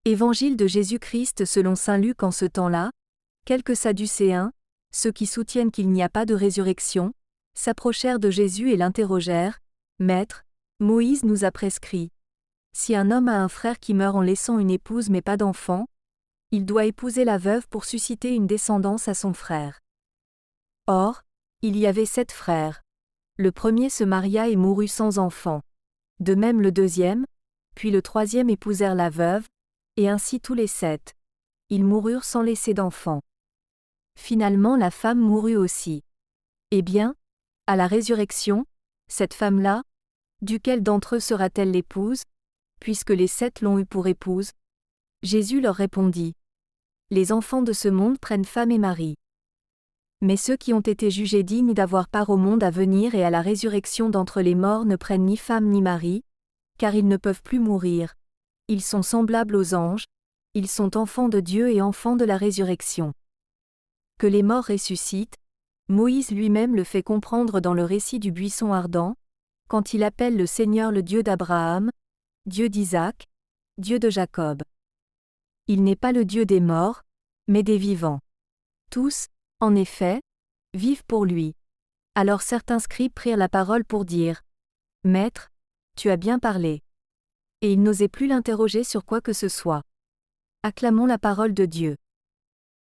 Évangile de Jésus-Christ selon saint Luc. En ce temps-là, quelques Sadducéens, ceux qui soutiennent qu'il n'y a pas de résurrection, s'approchèrent de Jésus et l'interrogèrent. « Maître, Moïse nous a prescrit. Si un homme a un frère qui meurt en laissant une épouse mais pas d'enfant, il doit épouser la veuve pour susciter une descendance à son frère. Or, il y avait 7 frères. Le premier se maria et mourut sans enfant. De même le deuxième, puis le troisième épousèrent la veuve, et ainsi tous les 7. Ils moururent sans laisser d'enfant. Finalement la femme mourut aussi. Eh bien, à la résurrection, cette femme-là, duquel d'entre eux sera-t-elle l'épouse, puisque les 7 l'ont eue pour épouse? Jésus leur répondit. Les enfants de ce monde prennent femme et mari. Mais ceux qui ont été jugés dignes d'avoir part au monde à venir et à la résurrection d'entre les morts ne prennent ni femme ni mari, car ils ne peuvent plus mourir. Ils sont semblables aux anges, ils sont enfants de Dieu et enfants de la résurrection. Que les morts ressuscitent, Moïse lui-même le fait comprendre dans le récit du buisson ardent, quand il appelle le Seigneur le Dieu d'Abraham, Dieu d'Isaac, Dieu de Jacob. Il n'est pas le Dieu des morts, mais des vivants. Tous, en effet, vivent pour lui. Alors certains scribes prirent la parole pour dire « Maître, tu as bien parlé. » Et ils n'osaient plus l'interroger sur quoi que ce soit. Acclamons la parole de Dieu.